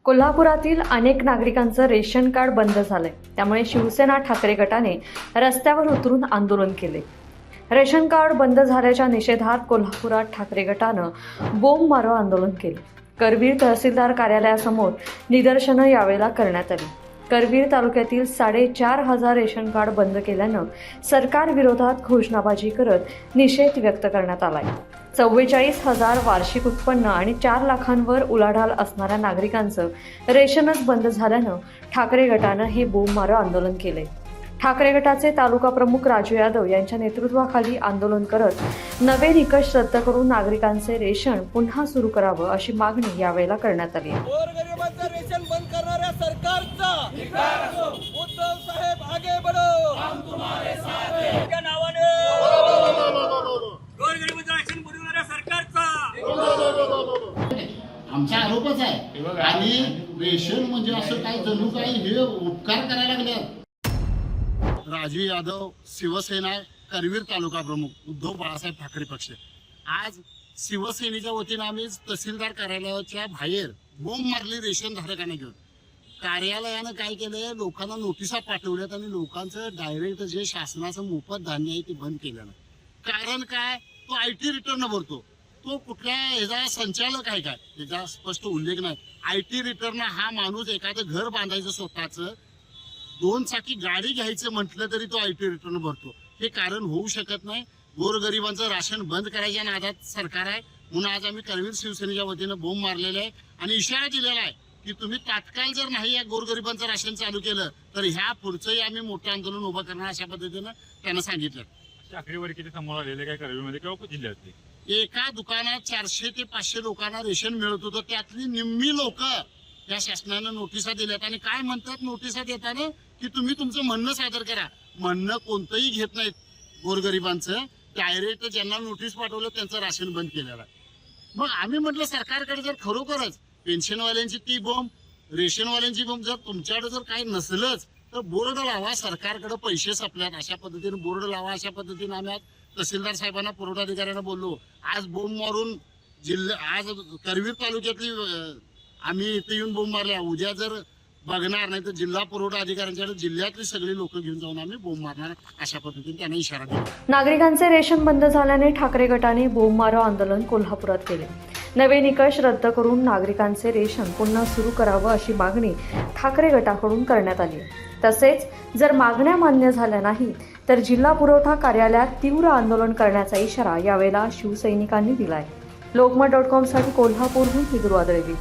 कोल्हापुरातील अनेक नागरिकांचं रेशन कार्ड बंद झालंय, त्यामुळे शिवसेना ठाकरे गटाने रस्त्यावर उतरून आंदोलन केले। रेशन कार्ड बंद झाल्याच्या निषेधात कोल्हापुरात ठाकरे गटानं बोंब मारो आंदोलन केले। करवीर तहसीलदार कार्यालयासमोर निदर्शनं यावेळेला करण्यात आली। करवीर तालुक्यातील 4,500 रेशन कार्ड बंद केल्यानं सरकार विरोधात घोषणाबाजी करत निषेध व्यक्त करण्यात आलाय। 44,000 वार्षिक उत्पन्न आणि 4 लाखांवर उलाढाल असणाऱ्या नागरिकांचं रेशनच बंद झाल्यानं ठाकरे गटानं हे बोंब मारो आंदोलन केले। ठाकरे गटाचे तालुका प्रमुख राजू यादव यांच्या नेतृत्वाखाली आंदोलन करत नवे निकष रद्द करून नागरिकांचे रेशन पुन्हा सुरू करावं अशी मागणी यावेळेला करण्यात आली। गोरगरिबांचं रेशन बंद करणाऱ्या सरकारचा उद्धव साहेब आगे बढ़ो, हम तुम्हारे साथ हैं या नावाने गोरगरिबांचं रेशन बुडवणाऱ्या सरकारचा आमचा आरोपच आहे। आणि रेशन म्हणजे असं काय जणू काही हे उपकार करायला लागले। राजू यादव, शिवसेना, करवीर तालुका प्रमुख, उद्धव बाळासाहेब ठाकरे पक्ष। आज शिवसेनेच्या वतीने आम्ही तहसीलदार कार्यालयाच्या बाहेर बोंब मारली रेशन धारकांना घेऊन। कार्यालयानं काय केलंय, लोकांना नोटिसा पाठवल्यात आणि लोकांचं डायरेक्ट जे शासनाचं मोफत धान्य आहे ते बंद केलं। कारण काय, तो IT रिटर्न भरतो, तो कुठल्या ह्याचा संचालक आहे काय त्याचा स्पष्ट उल्लेख नाही। IT रिटर्न हा माणूस एखादं घर बांधायचं स्वतःचं, 2 चाकी गाडी घ्यायचं म्हटलं तरी तो IT रिटर्न भरतो। हे कारण होऊ शकत नाही। गोरगरिबांचं राशन बंद करायच्या नादात सरकार आहे, म्हणून आज आम्ही करवीर शिवसेनेच्या वतीनं बोंब मारलेले आहे आणि इशारा दिलेला आहे की तुम्ही तात्काळ जर नाही या गोरगरिबांचं राशन चालू केलं तर ह्या पुढचंही आम्ही मोठं आंदोलन उभं करणार, अशा पद्धतीनं त्यांना सांगितलं। आकडेवारी किती समोर आलेले काय करवीमध्ये किंवा जिल्ह्यातली? एका दुकानात 400 ते 500 लोकांना रेशन मिळत होतं, त्यातली निम्मी लोक या शासनानं नोटिसा दिल्यात। आणि काय म्हणतात नोटिसा देताना की तुम्ही तुमचं म्हणणं सादर करा। म्हणणं कोणतंही घेत नाहीत गोरगरिबांचं, डायरेक्ट ज्यांना नोटीस पाठवलं त्यांचं राशन बंद केलेलं आहे। मग आम्ही म्हटलं सरकारकडे जर खरोखरच पेन्शनवाल्यांची ती बोंब, रेशनवाल्यांची बोंब जर तुमच्याकडे जर काही नसलंच तर बोर्ड लावा, सरकारकडे पैसे संपल्यात अशा पद्धतीने बोर्ड लावा। अशा पद्धतीने आम्ही आज तहसीलदार साहेबांना, पुरवठा अधिकाऱ्यांना बोललो। आज बोंब मारून आज करवीर तालुक्यातली आम्ही इथे येऊन बोंब मारल्या। उद्या जर बघणार नाही तर जिल्हा पुरवठा अधिकाऱ्यांच्याकडे जिल्ह्यातली सगळी लोक घेऊन जाऊन आम्ही बोंब मारणार, अशा पद्धतीने त्यांना इशारा दिला। नागरिकांचे रेशन बंद झाल्याने ठाकरे गटाने बोंब मारो आंदोलन कोल्हापुरात केले। नवे निकष रद्द करून नागरिकांचे रेशन पुन्हा सुरू करावं अशी मागणी ठाकरे गटाकडून करण्यात आली। तसेच जर मागण्या मान्य झाल्या नाही तर जिल्हा पुरवठा कार्यालयात तीव्र आंदोलन करण्याचा इशारा यावेळेला शिवसैनिकांनी दिलाय। लोकमत.com साठी कोल्हापूरहून हिदुरादेवी।